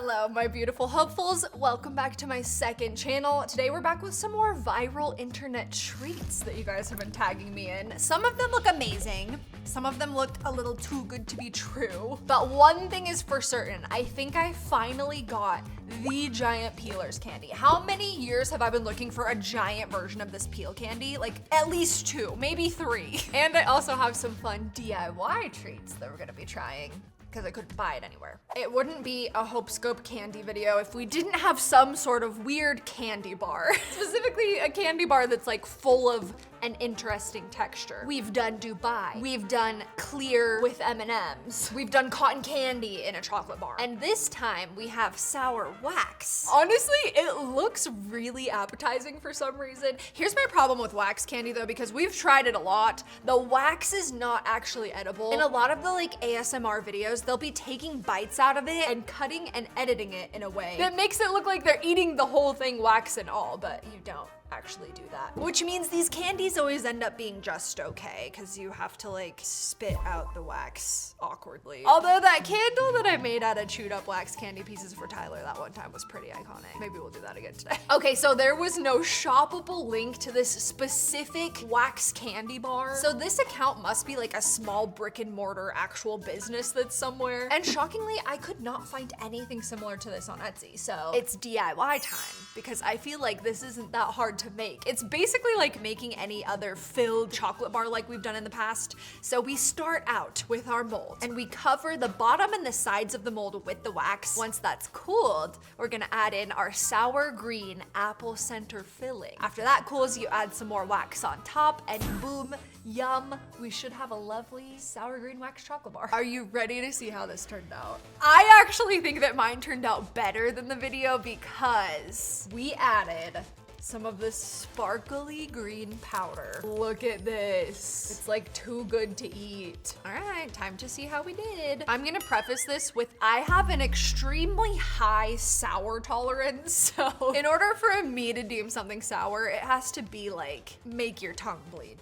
Hello, my beautiful hopefuls. Welcome back to my second channel. Today we're back with some more viral internet treats that you guys have been tagging me in. Some of them look amazing. Some of them looked a little too good to be true. But one thing is for certain, I think I finally got the giant peelers candy. How many years have I been looking for a giant version of this peel candy? Like at least 2, maybe 3. And I also have some fun DIY treats that we're gonna be trying, because I couldn't buy it anywhere. It wouldn't be a Hope Scope candy video if we didn't have some sort of weird candy bar. Specifically a candy bar that's like full of an interesting texture. We've done Dubai. We've done clear with M&Ms. We've done cotton candy in a chocolate bar. And this time we have sour wax. Honestly, it looks really appetizing for some reason. Here's my problem with wax candy though, because we've tried it a lot. The wax is not actually edible. In a lot of the like ASMR videos, they'll be taking bites out of it and cutting and editing it in a way that makes it look like they're eating the whole thing, wax and all, but you don't actually do that. Which means these candies always end up being just okay, because you have to like spit out the wax awkwardly. Although that candle that I made out of chewed up wax candy pieces for Tyler that one time was pretty iconic. Maybe we'll do that again today. Okay, so there was no shoppable link to this specific wax candy bar. So this account must be like a small brick and mortar actual business that's somewhere. And shockingly, I could not find anything similar to this on Etsy. So it's DIY time, because I feel like this isn't that hard to make. It's basically like making any other filled chocolate bar like we've done in the past. So we start out with our mold and we cover the bottom and the sides of the mold with the wax. Once that's cooled, we're gonna add in our sour green apple center filling. After that cools, you add some more wax on top and boom, yum, we should have a lovely sour green wax chocolate bar. Are you ready to see how this turned out? I actually think that mine turned out better than the video because we added some of this sparkly green powder. Look at this. It's like too good to eat. All right, time to see how we did. I'm gonna preface this with I have an extremely high sour tolerance. So in order for me to deem something sour, it has to be like, make your tongue bleed.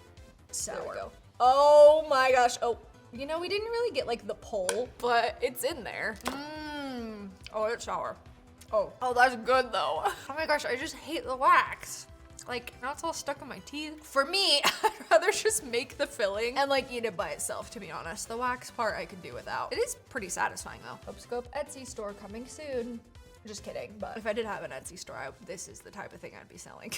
Sour. There we go. Oh my gosh. Oh, you know, we didn't really get like the pull, but it's in there. Oh, it's sour. Oh, that's good though. Oh my gosh, I just hate the wax. Like, now it's all stuck in my teeth. For me, I'd rather just make the filling and like eat it by itself, to be honest. The wax part I could do without. It is pretty satisfying though. Hope Scope Etsy store coming soon. Just kidding, but if I did have an Etsy store, this is the type of thing I'd be selling.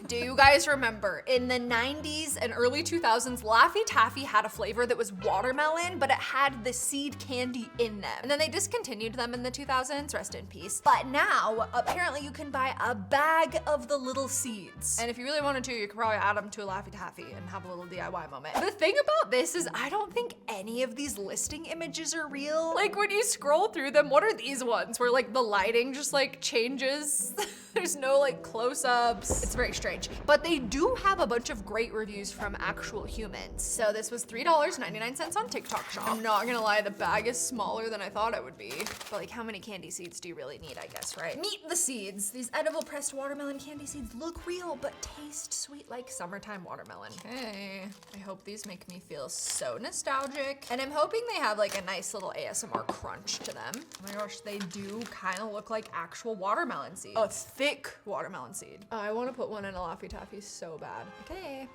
Do you guys remember in the 90s and early 2000s, Laffy Taffy had a flavor that was watermelon, but it had the seed candy in them. And then they discontinued them in the 2000s, rest in peace. But now, apparently you can buy a bag of the little seeds. And if you really wanted to, you could probably add them to a Laffy Taffy and have a little DIY moment. The thing about this is I don't think any of these listing images are real. Like when you scroll through them, what are these ones where like the lighting just like changes? There's no like close-ups. It's very strange. But they do have a bunch of great reviews from actual humans. So this was $3.99 on TikTok Shop. I'm not gonna lie, the bag is smaller than I thought it would be. But like, how many candy seeds do you really need, I guess, right? Meet the seeds. These edible pressed watermelon candy seeds look real, but taste sweet like summertime watermelon. Okay, I hope these make me feel so nostalgic. And I'm hoping they have like a nice little ASMR crunch to them. Oh my gosh, they do kind of look like actual watermelon seeds. A thick watermelon seed. I want to put one in a Laffy Taffy so bad. Okay.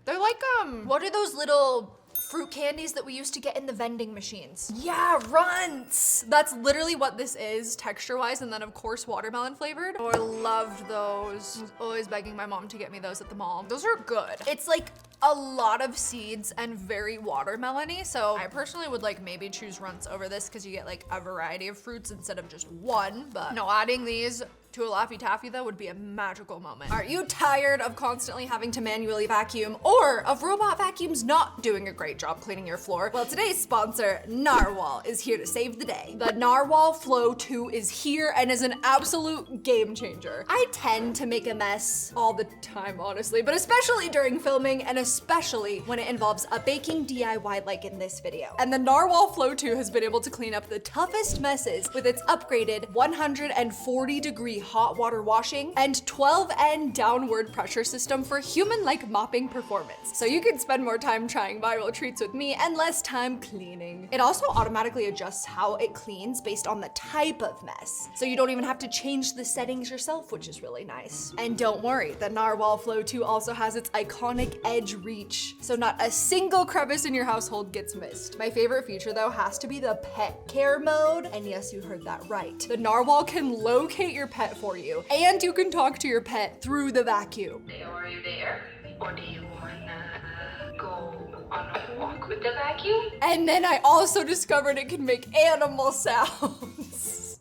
They're like, what are those little fruit candies that we used to get in the vending machines? Yeah, runts. That's literally what this is texture-wise, and then of course watermelon flavored. Oh, I loved those. I was always begging my mom to get me those at the mall. Those are good. It's like a lot of seeds and very watermelon-y, so I personally would like maybe choose runts over this because you get like a variety of fruits instead of just one, but no, adding these to a Laffy Taffy though would be a magical moment. Are you tired of constantly having to manually vacuum or of robot vacuums not doing a great job cleaning your floor? Well, today's sponsor, Narwhal, is here to save the day. The Narwhal Flow 2 is here and is an absolute game changer. I tend to make a mess all the time, honestly, but especially during filming and especially when it involves a baking DIY like in this video. And the Narwhal Flow 2 has been able to clean up the toughest messes with its upgraded 140-degree hot water washing, and 12N downward pressure system for human-like mopping performance. So you can spend more time trying viral treats with me and less time cleaning. It also automatically adjusts how it cleans based on the type of mess. So you don't even have to change the settings yourself, which is really nice. And don't worry, the Narwhal Flow 2 also has its iconic edge reach, so not a single crevice in your household gets missed. My favorite feature though has to be the pet care mode. And yes, you heard that right. The Narwhal can locate your pet for you, and you can talk to your pet through the vacuum. Are you there? Or do you wanna go on a walk with the vacuum? And then I also discovered it can make animal sounds.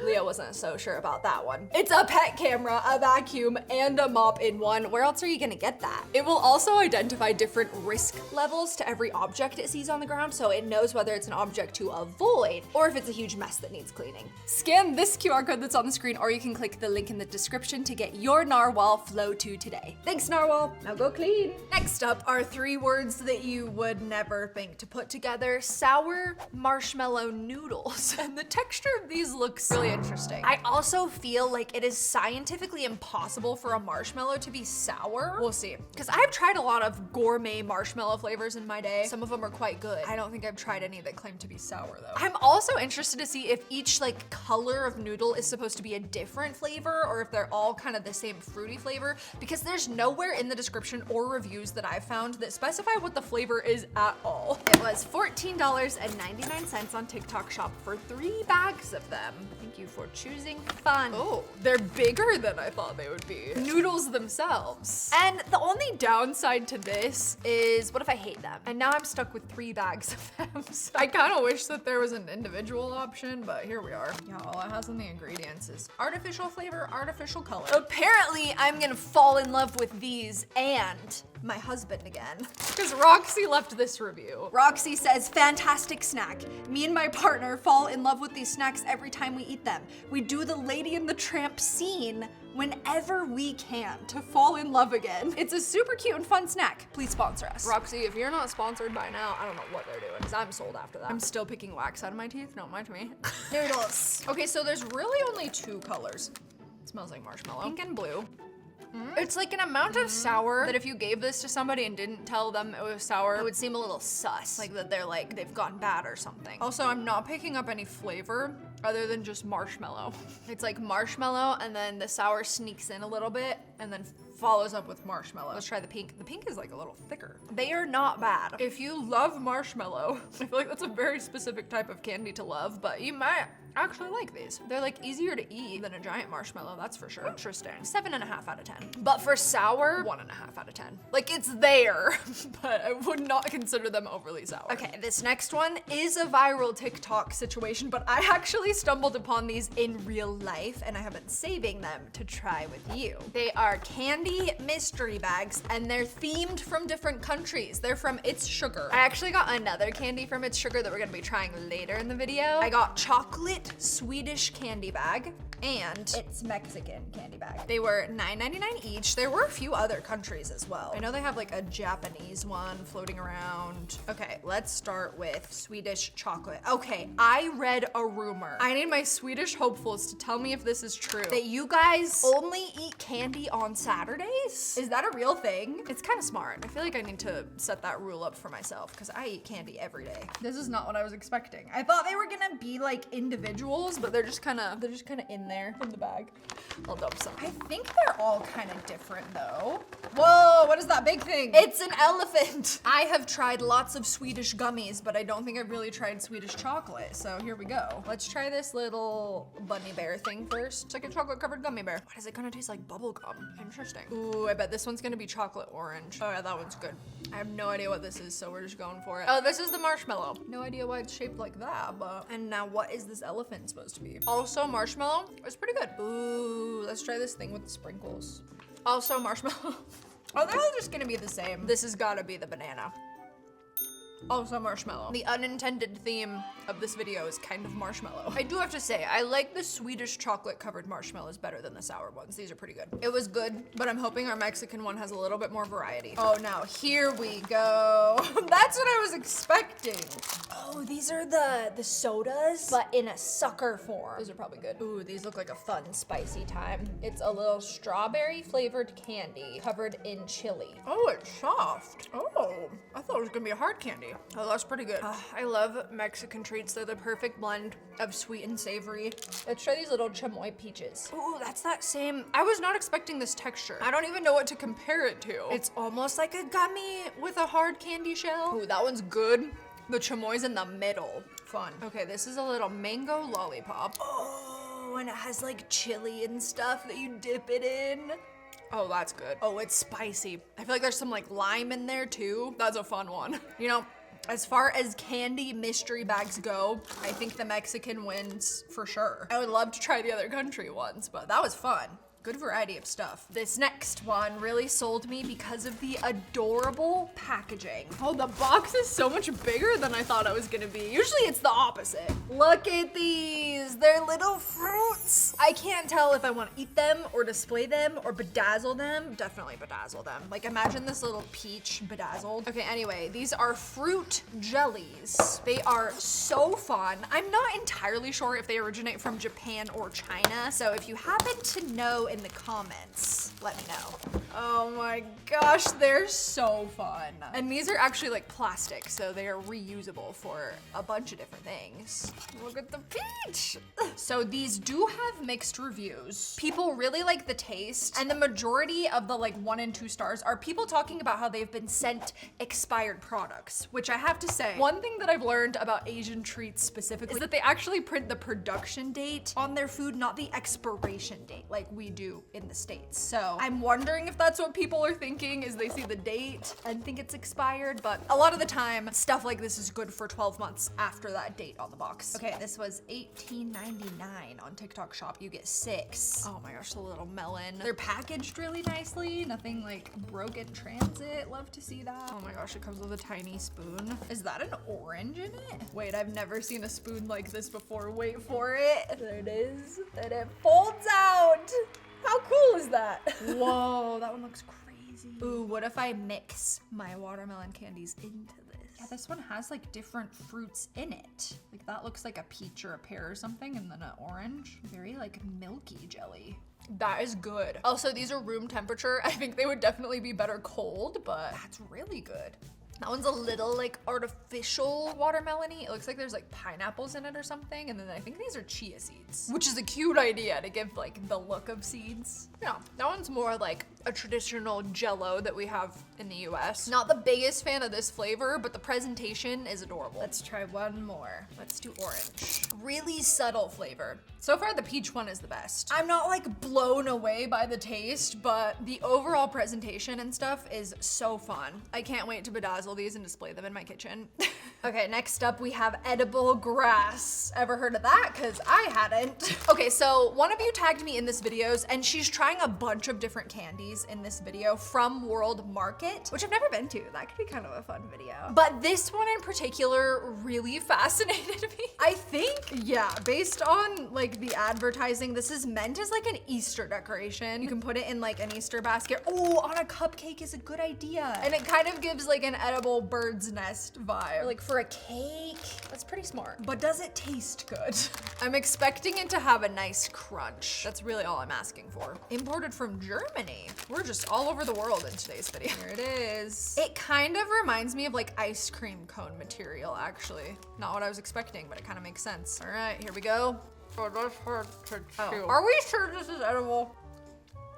Leah wasn't so sure about that one. It's a pet camera, a vacuum, and a mop in one. Where else are you gonna get that? It will also identify different risk levels to every object it sees on the ground, so it knows whether it's an object to avoid or if it's a huge mess that needs cleaning. Scan this QR code that's on the screen, or you can click the link in the description to get your Narwhal Flow 2 today. Thanks, Narwhal. Now go clean. Next up are 3 words that you would never think to put together: sour marshmallow noodles. And the texture of these looks really interesting. I also feel like it is scientifically impossible for a marshmallow to be sour. We'll see. Because I've tried a lot of gourmet marshmallow flavors in my day. Some of them are quite good. I don't think I've tried any that claim to be sour though. I'm also interested to see if each like color of noodle is supposed to be a different flavor, or if they're all kind of the same fruity flavor, because there's nowhere in the description or reviews that I've found that specify what the flavor is at all. It was $14.99 on TikTok Shop for 3 bags of them. Thank you for choosing fun. Oh, they're bigger than I thought they would be. Noodles themselves. And the only downside to this is, what if I hate them? And now I'm stuck with 3 bags of them. So I kind of wish that there was an individual option, but here we are. Yeah, all it has in the ingredients is artificial flavor, artificial color. Apparently, I'm gonna fall in love with these and my husband again, because Roxy left this review. Roxy says, fantastic snack. Me and my partner fall in love with these snacks every time we eat them. We do the Lady and the Tramp scene whenever we can to fall in love again. It's a super cute and fun snack. Please sponsor us. Roxy, if you're not sponsored by now, I don't know what they're doing, because I'm sold after that. I'm still picking wax out of my teeth, don't mind me. Noodles. Okay, so there's really only 2 colors. It smells like marshmallow. Pink and blue. It's like an amount of sour that if you gave this to somebody and didn't tell them it was sour, it would seem a little sus, like that they're like, they've gone bad or something. Also, I'm not picking up any flavor other than just marshmallow. It's like marshmallow, and then the sour sneaks in a little bit and then follows up with marshmallow. Let's try the pink. The pink is like a little thicker. They are not bad. If you love marshmallow, I feel like that's a very specific type of candy to love, but you might actually like these. They're like easier to eat than a giant marshmallow, that's for sure. Interesting. 7.5 out of 10. But for sour, 1.5 out of 10. Like, it's there, but I would not consider them overly sour. Okay, this next one is a viral TikTok situation, but I actually stumbled upon these in real life, and I have been saving them to try with you. They are candy mystery bags, and they're themed from different countries. They're from It's Sugar. I actually got another candy from It's Sugar that we're gonna be trying later in the video. I got chocolate Swedish candy bag, and it's Mexican candy bag. They were $9.99 each. There were a few other countries as well. I know they have like a Japanese one floating around. Okay, let's start with Swedish chocolate. Okay, I read a rumor. I need my Swedish hopefuls to tell me if this is true, that you guys only eat candy on Saturdays? Is that a real thing? It's kind of smart. I feel like I need to set that rule up for myself, because I eat candy every day. This is not what I was expecting. I thought they were gonna be like individuals, but they're just kind of in there in the bag. I'll dump some. I think they're all kind of different though. Whoa, what is that big thing? It's an elephant. I have tried lots of Swedish gummies, but I don't think I've really tried Swedish chocolate. So here we go. Let's try this little bunny bear thing first. It's like a chocolate covered gummy bear. What is it gonna taste like? Bubble gum. Interesting. Ooh, I bet this one's gonna be chocolate orange. Oh yeah, that one's good. I have no idea what this is, so we're just going for it. Oh, this is the marshmallow. No idea why it's shaped like that, but. And now what is this elephant supposed to be? Also marshmallow. It's pretty good. Ooh, let's try this thing with the sprinkles. Also marshmallow. Oh, they're all just gonna be the same. This has gotta be the banana. Also marshmallow. The unintended theme of this video is kind of marshmallow. I do have to say, I like the Swedish chocolate covered marshmallows better than the sour ones. These are pretty good. It was good, but I'm hoping our Mexican one has a little bit more variety. Oh, now here we go. That's what I was expecting. Oh, these are the sodas, but in a sucker form. Those are probably good. Ooh, these look like a fun, spicy time. It's a little strawberry flavored candy covered in chili. Oh, it's soft. Oh, I thought it was gonna be a hard candy. Oh, that's pretty good. I love Mexican treats. They're the perfect blend of sweet and savory. Let's try these little chamoy peaches. Ooh, that's that same. I was not expecting this texture. I don't even know what to compare it to. It's almost like a gummy with a hard candy shell. Ooh, that one's good. The chamoy's in the middle. Fun. Okay, this is a little mango lollipop. Oh, and it has like chili and stuff that you dip it in. Oh, that's good. Oh, it's spicy. I feel like there's some like lime in there too. That's a fun one. You know, as far as candy mystery bags go, I think the Mexican wins for sure. I would love to try the other country ones, but that was fun. Good variety of stuff. This next one really sold me because of the adorable packaging. Oh, the box is so much bigger than I thought it was gonna be. Usually it's the opposite. Look at these, they're little fruits. I can't tell if I wanna eat them or display them or bedazzle them. Definitely bedazzle them. Like imagine this little peach bedazzled. Okay, anyway, these are fruit jellies. They are so fun. I'm not entirely sure if they originate from Japan or China. So if you happen to know in the comments, let me know. Oh my gosh, they're so fun. And these are actually like plastic, so they are reusable for a bunch of different things. Look at the peach. So these do have mixed reviews. People really like the taste, and the majority of the like 1 and 2 stars are people talking about how they've been sent expired products, which I have to say, one thing that I've learned about Asian treats specifically is that they actually print the production date on their food, not the expiration date like we do in the States. So I'm wondering if that's what people are thinking, is they see the date and think it's expired, but a lot of the time stuff like this is good for 12 months after that date on the box. Okay, this was $18.99 on TikTok Shop. You get 6. Oh my gosh, the little melon. They're packaged really nicely, nothing like broke in transit. Love to see that. Oh my gosh, it comes with a tiny spoon. Is that an orange in it? Wait, I've never seen a spoon like this before. Wait for it. There it is. And it folds out. How cool is that? Whoa, that one looks crazy. Ooh, what if I mix my watermelon candies into this? Yeah, this one has like different fruits in it. Like that looks like a peach or a pear or something, and then an orange. Very like milky jelly. That is good. Also, these are room temperature. I think they would definitely be better cold, but that's really good. That one's a little like artificial watermelon-y. It looks like there's like pineapples in it or something. And then I think these are chia seeds, which is a cute idea to give like the look of seeds. Yeah, that one's more like a traditional Jell-O that we have in the US. Not the biggest fan of this flavor, but the presentation is adorable. Let's try one more. Let's do orange. Really subtle flavor. So far the peach one is the best. I'm not like blown away by the taste, but the overall presentation and stuff is so fun. I can't wait to bedazzle these and display them in my kitchen. Okay, next up we have edible grass. Ever heard of that? Cause I hadn't. Okay, so one of you tagged me in this videos and she's trying a bunch of different candies in this video from World Market, which I've never been to. That could be kind of a fun video. But this one in particular really fascinated me. I think, yeah, based on like the advertising, this is meant as like an Easter decoration. You can put it in like an Easter basket. Oh, on a cupcake is a good idea. And it kind of gives like an edible bird's nest vibe. Or like for a cake. That's pretty smart. But does it taste good? I'm expecting it to have a nice crunch. That's really all I'm asking for. Imported from Germany. We're just all over the world in today's video. Here it is. It kind of reminds me of like ice cream cone material, actually. Not what I was expecting, but it kind of makes sense. All right, here we go. Oh, that's hard to chew. Are we sure this is edible?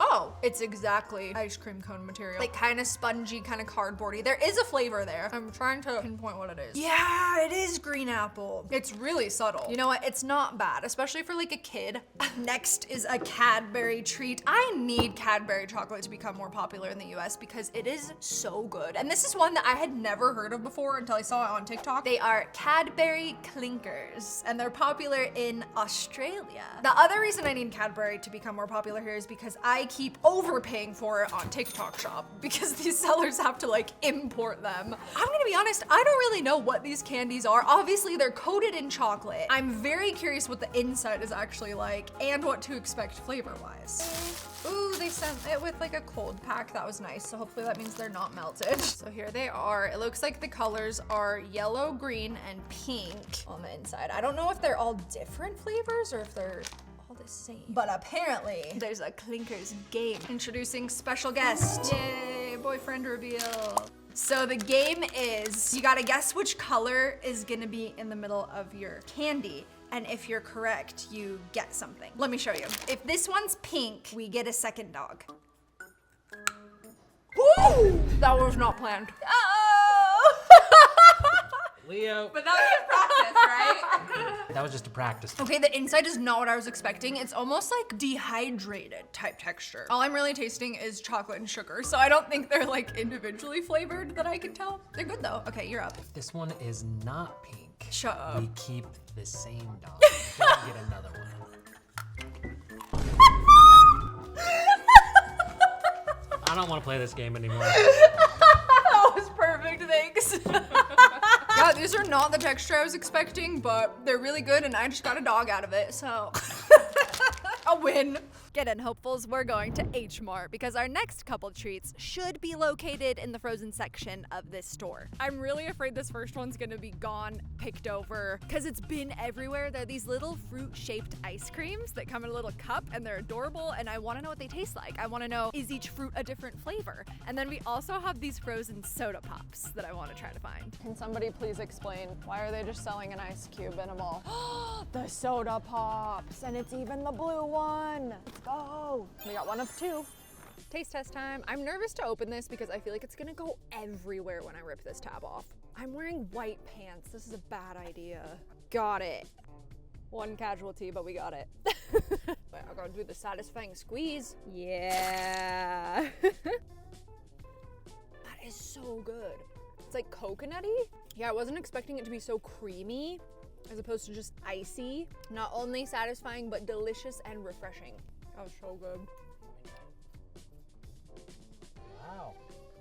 Oh, it's exactly ice cream cone material. Like kind of spongy, kind of cardboardy. There is a flavor there. I'm trying to pinpoint what it is. Yeah, it is green apple. It's really subtle. You know what? It's not bad, especially for like a kid. Next is a Cadbury treat. I need Cadbury chocolate to become more popular in the US because it is so good. And this is one that I had never heard of before until I saw it on TikTok. They are Cadbury Clinkers and they're popular in Australia. The other reason I need Cadbury to become more popular here is because I keep keep overpaying for it on TikTok Shop because these sellers have to like import them. I'm gonna be honest, I don't really know what these candies are. Obviously they're coated in chocolate. I'm very curious what the inside is actually like and what to expect flavor-wise. Ooh, they sent it with like a cold pack. That was nice. So hopefully that means they're not melted. So here they are. It looks like the colors are yellow, green, and pink on the inside. I don't know if they're all different flavors or if they're all the same. But apparently there's a Clinkers game. Introducing special guest. Yay, boyfriend reveal. So the game is, you gotta guess which color is gonna be in the middle of your candy. And if you're correct, you get something. Let me show you. If this one's pink, we get a second dog. Woo! That was not planned. Oh! Leo. But that was a practice, right? That was just a practice. Okay, the inside is not what I was expecting. It's almost like dehydrated type texture. All I'm really tasting is chocolate and sugar, so I don't think they're like individually flavored that I can tell. They're good though. Okay, you're up. This one is not pink. Shut up. We keep the same dog. Don't get another one. I don't want to play this game anymore. That was perfect, thanks. Yeah, these are not the texture I was expecting, but they're really good and I just got a dog out of it, so. A win. Get in, hopefuls, we're going to H Mart because our next couple treats should be located in the frozen section of this store. I'm really afraid this first one's gonna be gone, picked over, because it's been everywhere. They're these little fruit-shaped ice creams that come in a little cup and they're adorable and I wanna know what they taste like. I wanna know, is each fruit a different flavor? And then we also have these frozen soda pops that I wanna try to find. Can somebody please explain, why are they just selling an ice cube in a mall? The soda pops, and it's even the blue one. Let's go. We got one of two. Taste test time. I'm nervous to open this because I feel like it's gonna go everywhere when I rip this tab off. I'm wearing white pants. This is a bad idea. Got it. One casualty, but we got it. Wait, I gotta do the satisfying squeeze. Yeah. That is so good. It's like coconutty. Yeah, I wasn't expecting it to be so creamy as opposed to just icy. Not only satisfying, but delicious and refreshing. That was so good. Wow.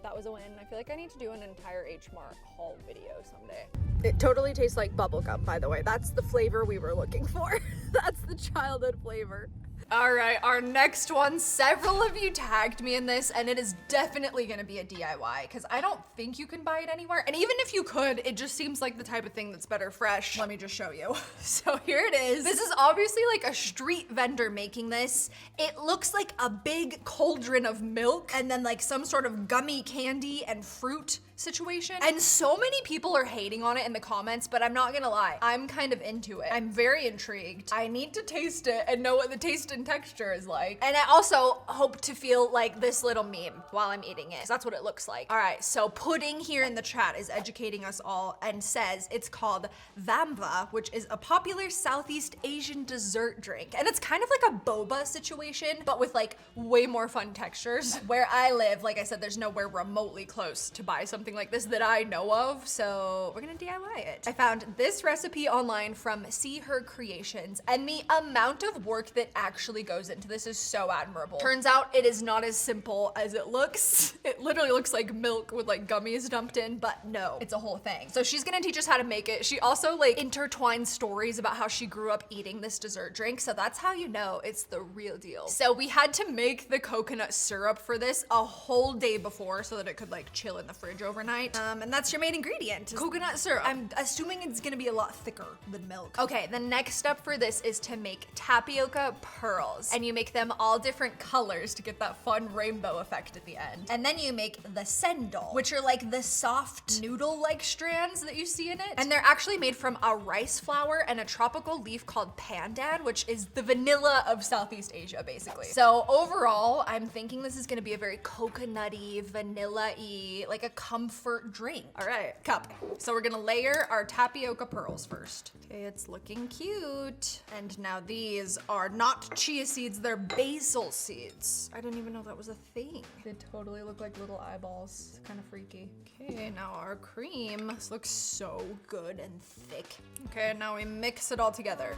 That was a win. I feel like I need to do an entire H Mart haul video someday. It totally tastes like bubblegum, by the way. That's the flavor we were looking for. That's the childhood flavor. All right, our next one, several of you tagged me in this and it is definitely gonna be a DIY because I don't think you can buy it anywhere. And even if you could, it just seems like the type of thing that's better fresh. Let me just show you. So here it is. This is obviously like a street vendor making this. It looks like a big cauldron of milk and then like some sort of gummy candy and fruit situation. And so many people are hating on it in the comments, but I'm not gonna lie, I'm kind of into it. I'm very intrigued. I need to taste it and know what the taste and texture is like. And I also hope to feel like this little meme while I'm eating it. That's what it looks like. All right, so Pudding here in the chat is educating us all and says it's called Vamva, which is a popular Southeast Asian dessert drink. And it's kind of like a boba situation, but with like way more fun textures. Where I live, like I said, there's nowhere remotely close to buy something like this that I know of, so we're gonna DIY it. I found this recipe online from See Her Creations, and the amount of work that actually goes into this is so admirable. Turns out it is not as simple as it looks. It literally looks like milk with like gummies dumped in, but no, it's a whole thing. So she's gonna teach us how to make it. She also like intertwines stories about how she grew up eating this dessert drink, so that's how you know it's the real deal. So we had to make the coconut syrup for this a whole day before so that it could like chill in the fridge overnight. And that's your main ingredient, coconut syrup. I'm assuming it's gonna be a lot thicker than milk. Okay, the next step for this is to make tapioca pearls. And you make them all different colors to get that fun rainbow effect at the end. And then you make the sendol, which are like the soft noodle-like strands that you see in it. And they're actually made from a rice flour and a tropical leaf called pandan, which is the vanilla of Southeast Asia, basically. So overall, I'm thinking this is gonna be a very coconutty, vanilla-y, like a comfort drink. All right, cup. So we're gonna layer our tapioca pearls first. Okay, it's looking cute. And now these are not chia seeds, they're basil seeds. I didn't even know that was a thing. They totally look like little eyeballs. Kind of freaky. Okay, now our cream. This looks so good and thick. Okay, now we mix it all together.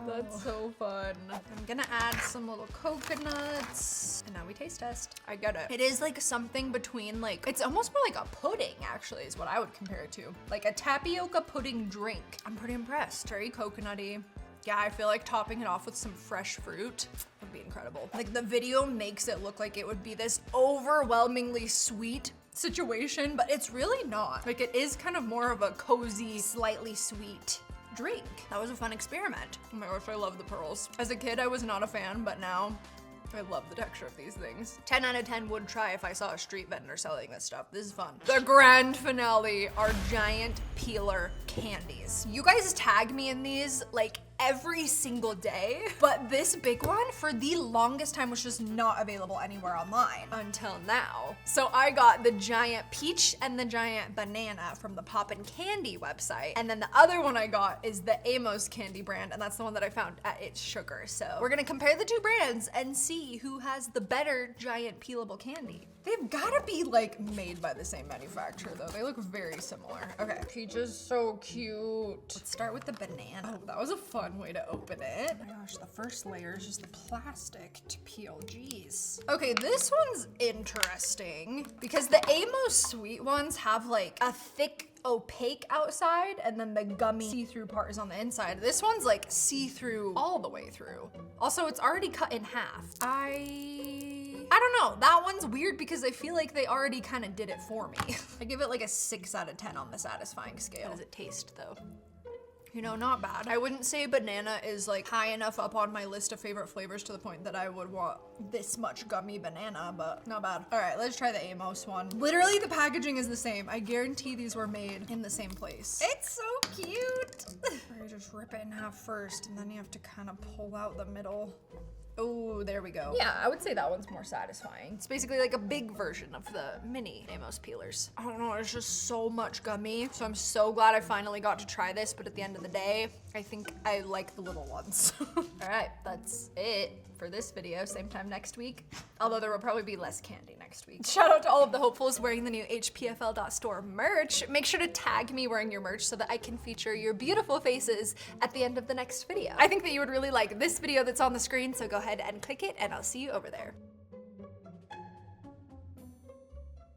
That's so fun. I'm gonna add some little coconuts. And now we taste test. I get it. It is like something between like, it's almost more like a pudding actually is what I would compare it to. Like a tapioca pudding drink. I'm pretty impressed. Very coconutty. Yeah, I feel like topping it off with some fresh fruit would be incredible. Like the video makes it look like it would be this overwhelmingly sweet situation, but it's really not. Like it is kind of more of a cozy, slightly sweet drink. That was a fun experiment. Oh my gosh, I love the pearls. As a kid, I was not a fan, but now I love the texture of these things. 10 out of 10 would try if I saw a street vendor selling this stuff. This is fun. The grand finale are giant peeler candies. You guys tag me in these like every single day, but this big one for the longest time was just not available anywhere online until now. So I got the giant peach and the giant banana from the Poppin' Candy website. And then the other one I got is the Amos candy brand, and that's the one that I found at It's Sugar. So we're gonna compare the two brands and see who has the better giant peelable candy. They've gotta be like made by the same manufacturer though. They look very similar. Okay, peach is so cute. Let's start with the banana. Oh, that was a fun way to open it. Oh my gosh, the first layer is just the plastic to peel, jeez. Okay, this one's interesting because the Amos sweet ones have like a thick opaque outside and then the gummy see-through part is on the inside. This one's like see-through all the way through. Also, it's already cut in half. I don't know, that one's weird because I feel like they already kind of did it for me. I give it like a 6 out of 10 on the satisfying scale. How does it taste though? You know, not bad. I wouldn't say banana is like high enough up on my list of favorite flavors to the point that I would want this much gummy banana, but not bad. All right, let's try the Amos one. Literally the packaging is the same. I guarantee these were made in the same place. It's so cute. You just rip it in half first and then you have to kind of pull out the middle. Oh, there we go. Yeah, I would say that one's more satisfying. It's basically like a big version of the mini Amos peelers. I don't know, it's just so much gummy. So I'm so glad I finally got to try this, but at the end of the day, I think I like the little ones. All right, that's it for this video. Same time next week. Although there will probably be less candy next week. Shout out to all of the hopefuls wearing the new hpfl.store merch. Make sure to tag me wearing your merch so that I can feature your beautiful faces at the end of the next video. I think that you would really like this video that's on the screen, so go ahead and click it and I'll see you over there.